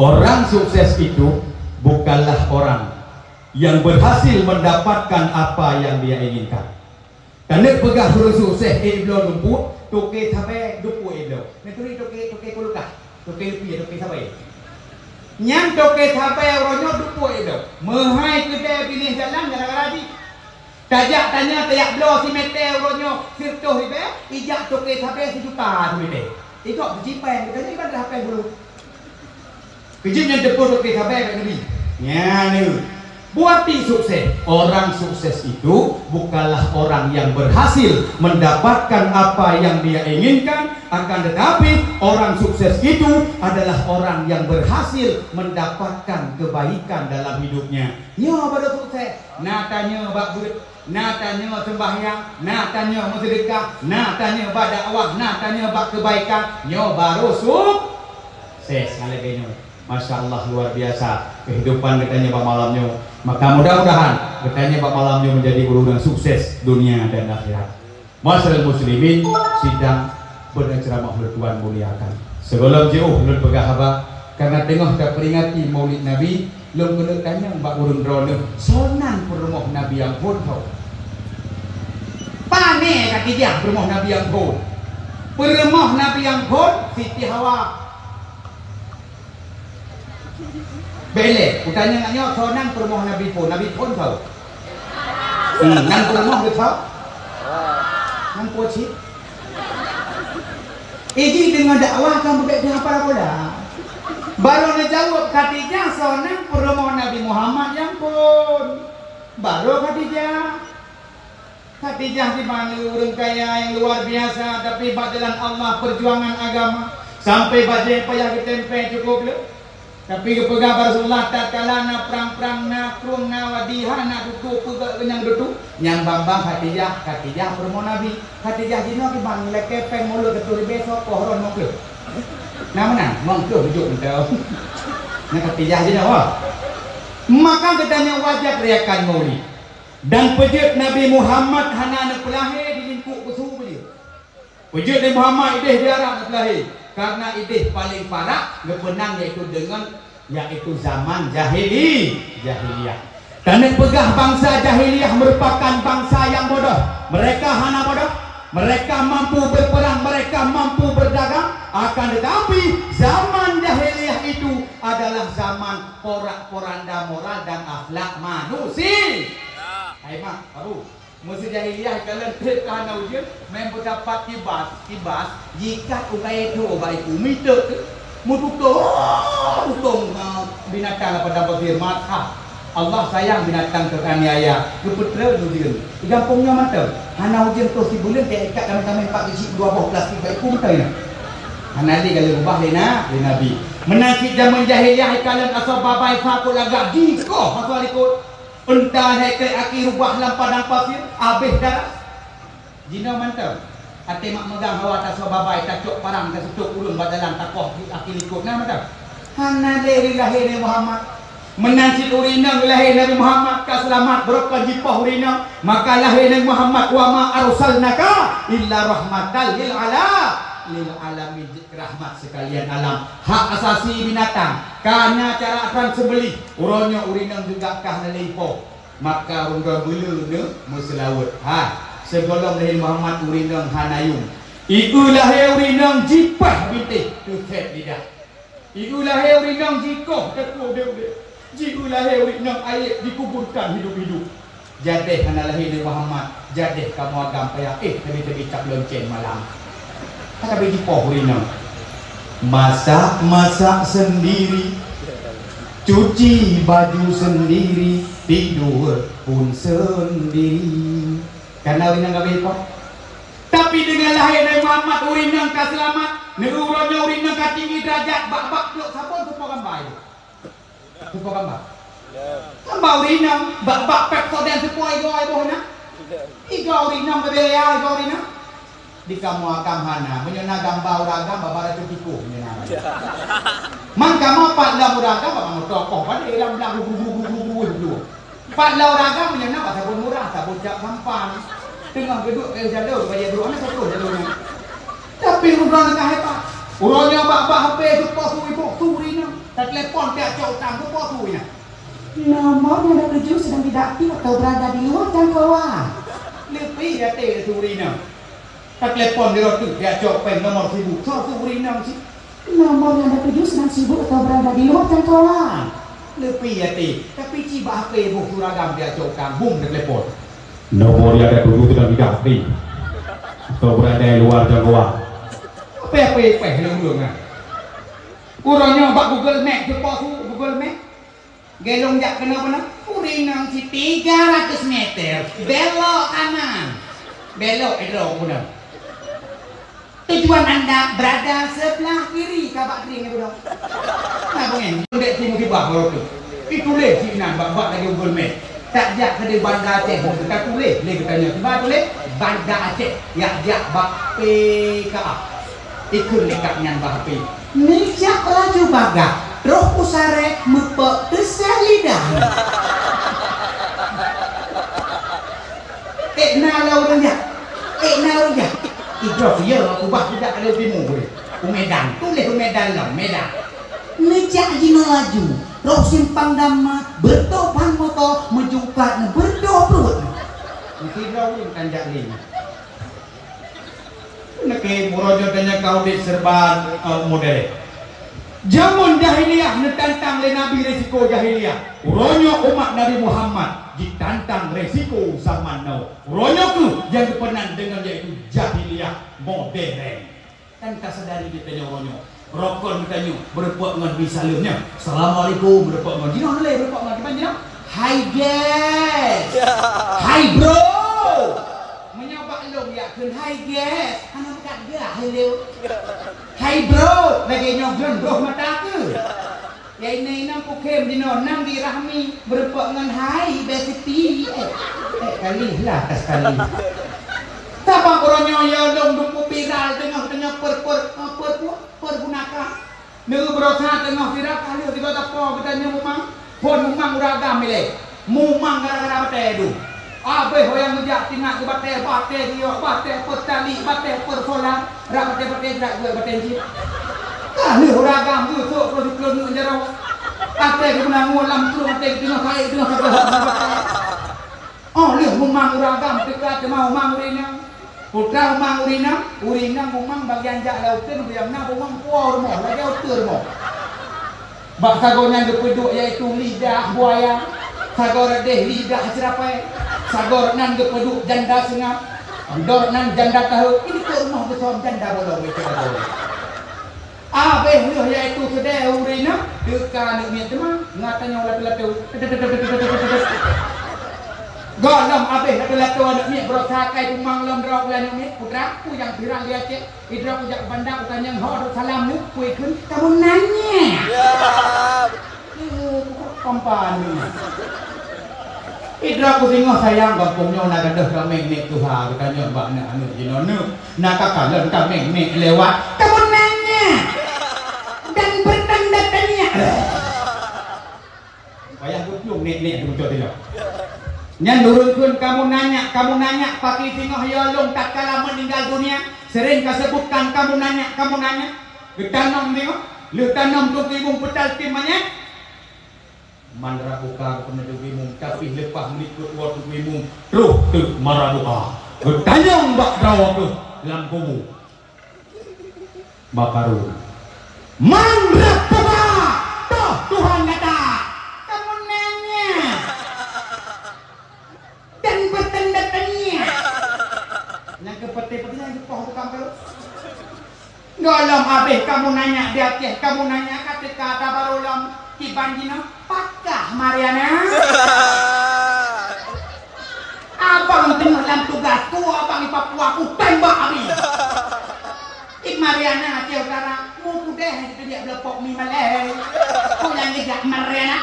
Orang sukses itu bukanlah orang yang berhasil mendapatkan apa yang dia inginkan. Karena pegah huruf sukses belum lumpur, toke sampai dupu belum. Menteri toke kulukah, toke lupi, toke sampai. Yang toke sampai orangnya dupu belum. Mehai kedai pilih jalan gara-gara di. Tajak tanya tayak belo si mete orangnya sirtuh ibe, ijak toke sampai 1 juta tu mete. Ikut bercipan, kita ni kan dah sampai dulu. Kejin yang depan toke sampai nabi. Ya ni. Buati sukses. Orang sukses itu bukanlah orang yang berhasil mendapatkan apa yang dia inginkan, akan tetapi orang sukses itu adalah orang yang berhasil mendapatkan kebaikan dalam hidupnya. Nyo pada sukses. Nak tanya bab duit, nak tanya sembahyang, nak tanya bersedekah, nak tanya bab dakwah, nak tanya bab kebaikan. Nyo baru sukses ngalih. Masya Allah luar biasa kehidupan katanya Pak malamnya. Maka mudah-mudahan katanya Pak malamnya menjadi guru yang sukses dunia dan akhirat. Masyarakat muslimin sidang benar ceramah Tuhan muliakan. Sebelum jauh belum pegah karena tengah dah peringati Maulid Nabi, belum kena tanya Mbak Urun Drone sonan perumah Nabi yang pun kau. Pane kata dia perumah Nabi yang pun. Perumah Nabi yang pun Siti Hawa. Bele, utanya ngaknya sonan perumah Nabi pun tahu. Nan perumah dia tahu. Nan poci. Ini dengan dakwah kamu berbeza apa dah? Baru nak jawab Khadijah sonan perumah Nabi Muhammad yang pun. Baru Khadijah dipanggil orang kaya yang luar biasa, tapi badalan Allah perjuangan agama sampai bajai payah ketempe cukup le. Tapi kepegang Rasulullah tak kala na perang-perang na krung na wadiha na tutup pegak kenyang dutu yang bambang Khadijah perumah Nabi. Khadijah jino ki bang leke peng mulut ketul besok pohon mokle. Nama mana? Mongke bujuk entau. Na Khadijah jino wah. Maka katanya wajib rayakan Maulid. Dan pejut Nabi Muhammad hana nak pelahir di lingkup besu dia. Pejut Nabi Muhammad ideh diarah nak pelahir. Karena ideh paling parah ngepenang yaitu zaman jahiliyah. Karena pegah bangsa jahiliyah merupakan bangsa yang bodoh. Mereka hana bodoh. Mereka mampu berperang, mereka mampu berdagang. Akan tetapi zaman jahiliyah itu adalah zaman porak-poranda moral dan akhlak manusia. Hai mak, Abu. Masa jahiliyah kalian kerana ujian memang dapat kibas jika ubai itu meter mututung binatang pada firman Allah sayang binatang teraniaya keputra ujian gampangnya mantap hana ujian terus di bulan dia ikat kami 4 biji 2 buah plastik baik pun betul hana di kalau ubah lena nabi menakik zaman jahiliyah kalian asal babai fakul agak dikoh pasal ikut entah hekre aki rubah dalam padang pasir habis darah jina mantap ate mak megang hawa tak babai tak cok parang tak cok ulun badalan tak koh aki likut nah mantap hana dari lahir Muhammad menansi urinang lahir Nabi Muhammad ka selamat berokah jipah urinang maka lahir Nabi Muhammad wa ma arsalnaka illa rahmatan lil alamin rahmat sekalian alam hak asasi binatang karena cara akan sembelih urangnya urinang juga kah nalipo maka urang beleune meselawat segolong lahir Muhammad urinang hanayung iku lahir urinang jipah bintik tuket lidah iku lahir urinang jikoh teku dia iku lahir urinang ayat dikuburkan hidup-hidup jadeh hana lahir Muhammad jadeh kamu agam payah tebi-tebi cap lonceng malam kata biji pohurina masak sendiri cuci baju sendiri tidur pun sendiri karena urina gak bepo tapi dengan lahir Nabi Muhammad urina ka selamat neuranya urina ka tinggi derajat bak-bak duk sabun tupo gambar gambar urina bak-bak pepsoden tupo igo na igo urina berbelaya igo urina di kamu akam hana menyena gambar uragam babara cutiku menyena man kamu apa dalam uragam kamu tokoh pada dalam gugu dua. Pak lau ragam yang nak sabun murah, sabun jak sampan. Tengah geduk jalur bagi dua anak satu jalurnya. Tapi orang nak hebat. Orangnya bak HP tu posu ibu surinya. Tak telepon pihak cok tang tu posunya. Nomor yang dah tuju sedang tidak aktif atau berada di luar jangkauan. Lebih ya teh surinya. Tak telepon di rotu pihak cok pen nomor sibuk. So surinya sih. Nomor yang dah tuju sedang sibuk atau berada di luar jangkauan. Lebih ya teh. Tapi ciba HP ibu suragam pihak cok tang bung tak telepon. Nomor yang dah tuju sedang tidak aktif atau berada di luar jangkauan. Apa lung-lung ah. Urangnya bak Google Map tu posu Google Map. Gelong jak kena urinang si 300 meter. Belok kanan. Belok edro pun. Tujuan anda berada sebelah kiri kabak kering itu dong. Nah pengen dek si musibah baru tu. Itu leh si nan bak lagi Google Map. Tak jak ke Banda Aceh kita tulis le katanya. Tiba tulis Banda Aceh jak bak PKA. Ikut lekatnya bahpi. Nijak laju bagak. Roh usare mepek kesal lidah. Nalau renyak. Nalau renyak. Idrok ya aku bah tidak ada bimu boleh. Medan. Tulis Medan lah, Medan. Nijak jino laju. Roh simpang dama bertopan moto menjungkat berdobrut. Mungkin rawin kanjak lima. Nak murojo tanya kau di serban model. Zaman jahiliyah ditantang oleh Nabi resiko jahiliyah. Uronyo umat Nabi Muhammad ditantang resiko zaman now. Uronyo tu yang dipenan dengan yaitu jahiliyah modern. Kan tak sadari ditanya uronyo. Rokon ditanya berpuak dengan bisalahnya. Assalamualaikum berpuak dengan. Jino boleh berpuak dengan gimana jino? Hi guys. Hi bro. Ya kun hai guys, anak kat dia hello. Hai bro, lagi nyogron bro mata ke. Ya ini nang pukem dino nang dirahmi berpok dengan hai besiti. Kali lah sekali. Tabang orangnya ya dong dumpu viral tengah pergunakan. Negu berosa tengah viral kali tiba tapo bertanya mumang, pon mumang uragam ile. Mumang gara-gara betedu. Abe hoyang ngejak tinggal ke bate dia, bate petali, bate persoalan, rak bate jak gue bate ji. Kali uragam tu produk jarau. Ate ke menang ulam tu ate tengah kai tengah kata. Oh, lihat memang uragam dekat mau mangurina. Putra mangurina, memang bagian jak lautan yang na memang kuar mo, lagi utur mo. Bak sagonya depeduk iaitu lidah buaya. Sagor deh lidah cerapai. Sagor nan depeduk janda sengap. Dor nan janda tahu. Ini ke rumah besar janda bolong itu bolong. Abe lu iaitu sedeh urina dekat ni teman ngatanya latu-latu. Golom abe latu-latu anak ni berosakai tumang lom drok lan ni putra ku yang pirang dia cek idra ku jak bandar tanya ho salam ni ku ikun kamu nanya. Kompan ni. Idra ku singo sayang kampungnya nak gadah kameng nek tu ha katanya mbak nak anu jino nu nak kakalan kameng nek lewat kamu nanya dan bertanda tanya. Bayang kucung nek tu betul tidak. Nyan nurunkan kamu nanya pakai singo yolong tak kala meninggal dunia sering kasebutkan kamu nanya getanam tengok lu tanam tu ibung petal timanya mandra buka penuju bimung tapi lepas menikut waktu bimung ruh tu marabuka getanyang bak dawa tu dalam kubu bakaru mandra buka toh Tuhan kata kamu nanya dan bertanda tanya yang kepeti-peti yang jepah tukang kalau golom habis kamu nanya di Aceh kamu nanya ketika ada barulam Kibandina pakah Mariana. Abang tengah dalam tugasku, abang di Papua aku tembak habis. Ik Mariana Aceh Utara, mu deh itu dia belepok mi malay. Kau yang tidak Mariana.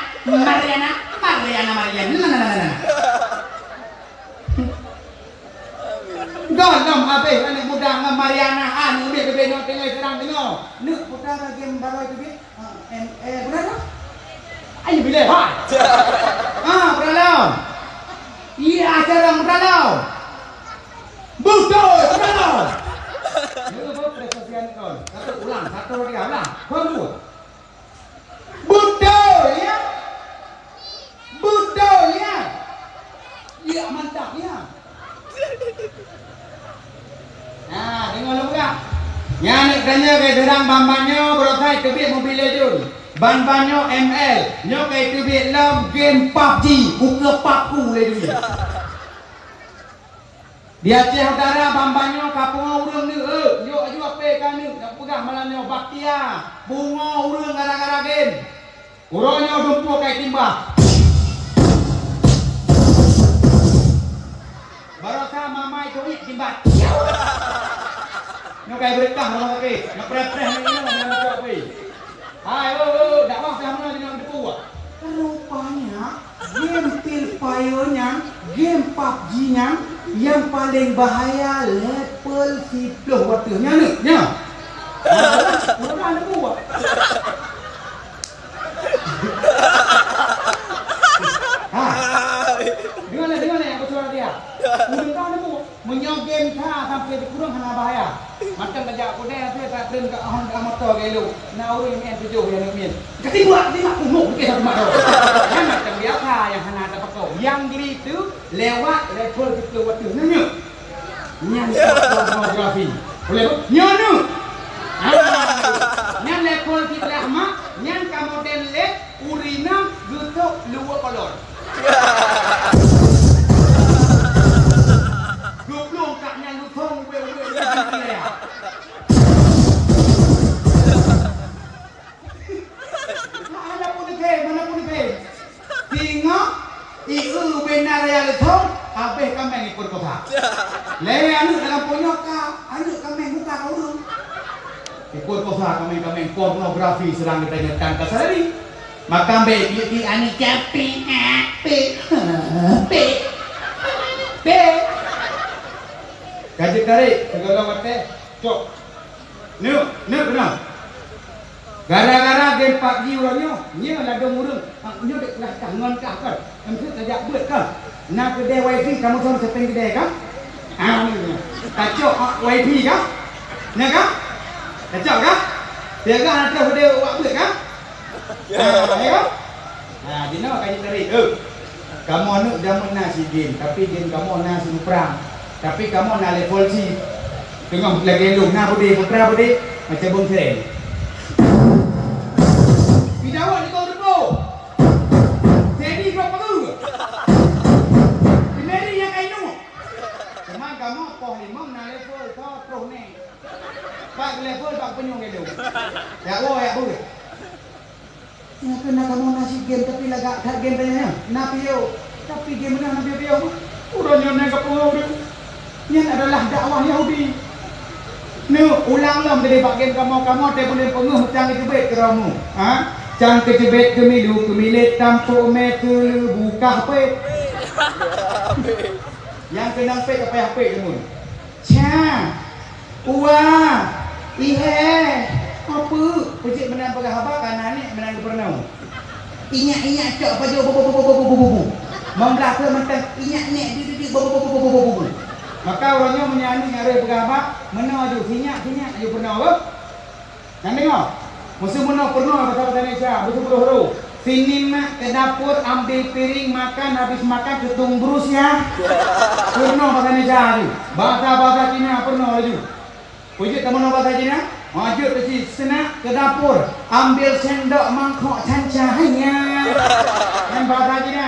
Golom habis anak muda dengan Mariana anu dia kebenok tengah serang tengok. Nek putara game baru itu dia. Berapa? Ayo bila hai. Beralau. Iya, jarang beralau. Betul, beralau. Ini apa prestasian kon? Satu lagi ulang. Kamu. Betul ya. Betul ya. Iya, mantap ya. Nah, dengar lu enggak? Nyanik tanya kayak derang bambanyo berotai kebik mobil Legend. Ban-banyo ML. Nyo kayak kebik lam game PUBG. Buka paku Legend. Di Aceh Utara bambanyo kapung urang ni yo aju ape kan ni nak pegang malanyo baktia. Bunga urang gara-gara game. Uronyo dumpu kayak timba. Barasa mamai tuik timba. Nó kayak berkah orang pakai, nak preh-preh ni mana nak pakai. Hai, dakwah sama dengan depu. Rupanya game Pilpire-nya, game PUBG-nya yang paling bahaya level 10 waktunya ni, nya. Orang depu. Dengar yang aku suruh dia. Udah ni bu, menyogem tha sampai kurang hana bahaya. Macam kerja aku ni apa tak beren ke ahon ke motor ke lu. Na urang ni tujuh yang min. Ketiba umuk ke satu mak. Kan macam biasa yang hana tak pakau. Yang gili tu lewat level 10 waktu nya. Nyan fotografi. Boleh bu? Nyan. Nyan level kita mak, nyan kemudian le urina gutuk luar kolor. Goblok kaknya lu thong we dia. Mana pun ke. Tengok iu benar ya lu thong abeh kameng ikut kota. Le anu dalam ponyoka, anu kameng buka kau dulu. Ikut kota kameng pornografi serang ditanyakan ke sehari. Maka ambil di ani capi P gaji tarik segala wate cok nu benar gara-gara game PUBG orangnya nya lagu murung nya dek lah kangen kah kan empu tajak buat kan nak kedai wifi kamu tahu seteng kedai kan ni kacau wifi kan nya kan kacau kan dia kan ada kedai buat buat kan ya nah dina gaji tarik kamu anu dah nasi game tapi game kamu nasi perang tapi kamu nak level C tengok lagi lu nak budi putra budi macam bung sereng pidawak di kau depo jadi berapa tu peneri yang kainu cuma kamu poh limang nak level kau pro ni pak level pak penyung ke lu ya bu ya kena kamu nasi game tapi lagak tak game tanya napio tapi game mana napio urangnya nak kapung yang adalah dakwah Yahudi. Ni ulang-ulang dari bagian kamu tak boleh penguh macam kecebet keramu. Cang kecebet kemilu kemilit tampuk metul buka pe. Yang kenang pe apa kamu? Cha. Wah. Ihe. Apa? Pejik menang pakai haba kanan ni menang pernah. Inyak cok apa je bu. Membelaka mentang inyak nek di bu. Maka orangnya menyanyi ngare bergabak mana aju sinyak aju pernah apa? Yang tengok. Musuh pernah bahasa Indonesia, betul huru. Sini mak ke dapur ambil piring makan habis makan ketung brus ya. Pernah bahasa Indonesia aju. Bahasa Cina pernah aju. Pujut kamu bahasa Cina? Maju ke sana ke dapur ambil sendok mangkok cancahnya. Yang bahasa Cina.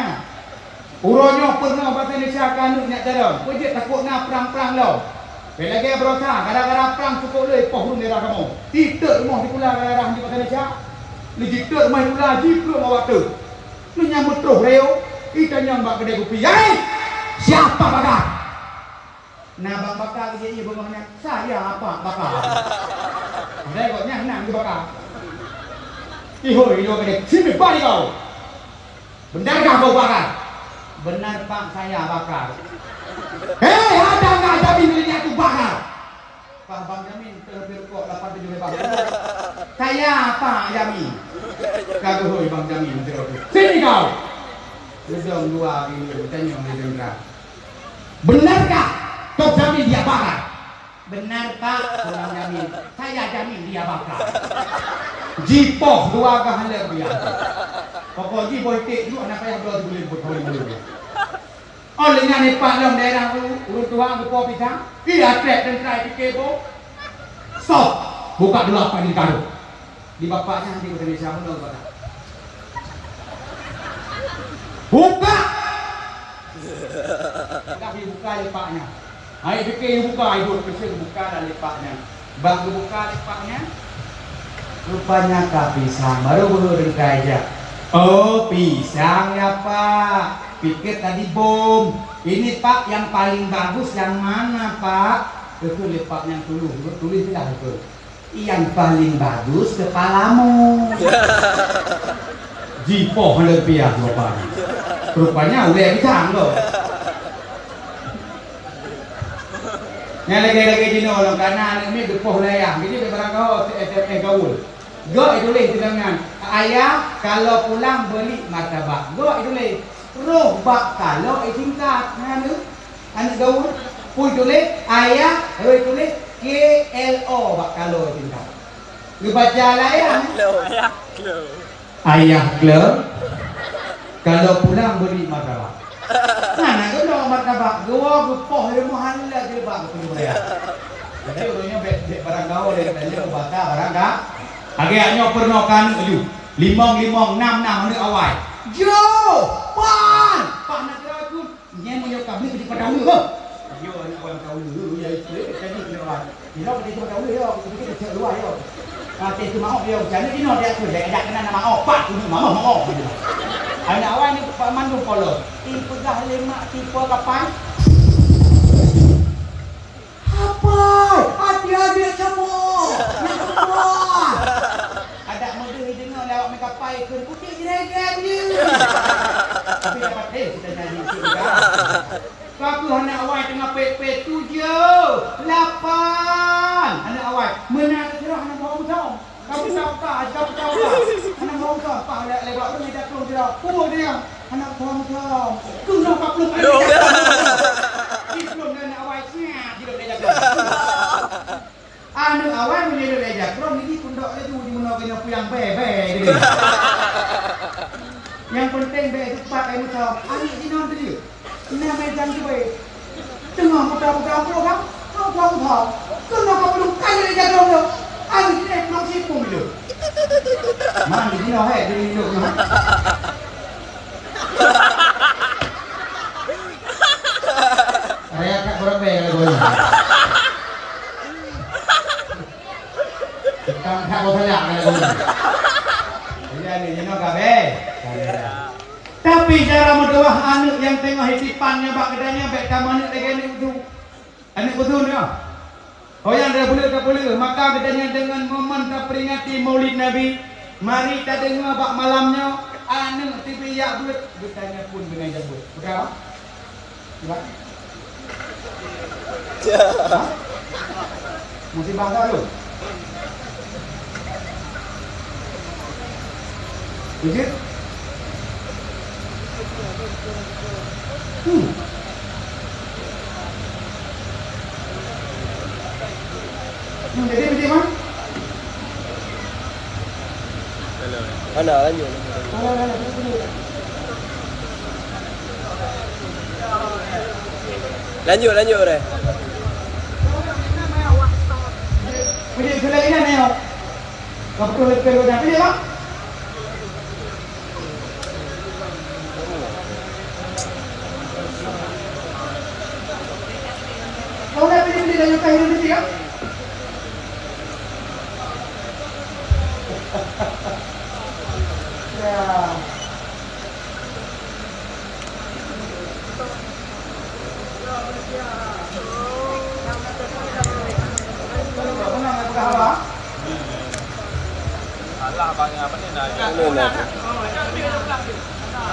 Uronyo pernah bahasa Indonesia kanut nak dalam. Pujut takut nak perang-perang lo. Belagi berosa, gara-gara perang cukup le poh rumah daerah kamu. Tidak rumah di pula daerah di bahasa Indonesia. Legitik rumah pula jipluk mau waktu. Menyambut terus reo. Kita nyambak kedai kopi. Hai! Siapa bakar? Nah bang bakar ke dia bengoknya. Saya apa bakar? Kedai kau nang di bakar. Ihoi dia kedai. Sini balik kau. Benarkah kau bakar? Benar pak saya bakar. Hei ada nggak jamin miliknya itu bakar? Pak Bang Jamin terlebih kok 87 Bang. Saya apa Jamin? Kagak hoi Bang Jamin. Sini kau. Gedung dua ini bertanya oleh Jenderal. Benarkah kau jamin dia bakar? Benar Pak, kurang jamin. Saya jamin dia bakar. Jipoh dua gahaler dia. Pokoknya boitik dulu anak saya dua boleh boleh. Olehnya ni Pak Long daerah urut tua buku pisang. Iya trek dan try fikir bo. Stop. Buka dulu apa ini kado. Di bapaknya nanti Indonesia menol kata. Buka. Tapi buka lepaknya. Hai fikir buka ibu kecil buka dan lepaknya. Bang buka lepaknya. Rupanya pisang baru dengar aja. Oh pisang ya Pak. Pikir tadi bom. Ini Pak yang paling bagus yang mana Pak? Itu lepaknya tulislah itu. Yang paling bagus kepalamu. Jipoh lebih ya bapaknya. Rupanya udah pisang loh. Yang lagi-lagi di nolong karena ini depoh layang. Jadi barang kau SMA gaul. Go itu leh dengan ayah kalau pulang beli martabak. Go itu leh. Roh bak kalau singkat anu gaul. Pui itu leh ayah itu leh KLO bak kalau singkat. Lu baca layang. Ayah klub. Kalau pulang beli martabak. Nah, aku dah martabak. Gua gepoh dia mahal lah dia bak aku bayar. Jadi urutnya barang gaul dia tanya baca barang dah. Agaknya pernah kan aju. Limong 6 anu awal. Jo, pan. Pak nak kira aku nya mau kabli di padang lu. Yo nak orang kau lu ya itu tadi lewat. Dia pergi ke padang lu yo, pergi ke luar yo. Nanti tu mau yo, jadi ini dia tu dia ada kena nama opak tu mama mau. Anak awal ni Pak Mandu follow. Pegah lemak tipe kapan? Apa? Adik-adik semua. Yang semua. Ada muda dengar lewat mereka pai ke putih jeragan dia. Tapi dapat kita jadi juga. Aku anak awal tengah pet-pet 7, 8. Anak awal menang cerah anak bawang besar. Kamu tahu tak? Anak bawang besar. Pak lewat tu meja tu cerah. Dia. Anak bawang besar. Kena kapluk anak. Sebelum anak awal siap di meja tu. Anu awal menjadi meja tu ini pundok dia tu di mana kena puyang bebe. Yang penting be cepat kamu tahu. Anik di non dia. Ini meja tu be. Tengah muka-muka apa kan? Kau tahu. Kena kapluk kaya meja tu. Anik ni belum sipung dia. Mana di no hai di hidup no. Saya tak berapa kalau tak boleh banyak kalau jadi ini no kabe. Tapi cara mendoah anak yang tengah hitipannya bak kedanya bek kamane lagi itu. Anak betul dia. Oh yang dah boleh, maka bedanya dengan momen kita peringati Maulid Nabi. Mari kita dengar bak malamnya anu TV yak buat bertanya pun dengan jabut. Berapa? Berapa? Mesti bangsa lu. Ujit? Jadi macam mana? Mana lanjut. Lanjut deh. Pilih selai ini neo. Kau betul betul dah pilih lah. Kau dah pilih dah yang kahir ni ya. Ya. Alah bang, apa ni nak?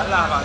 Alah bang.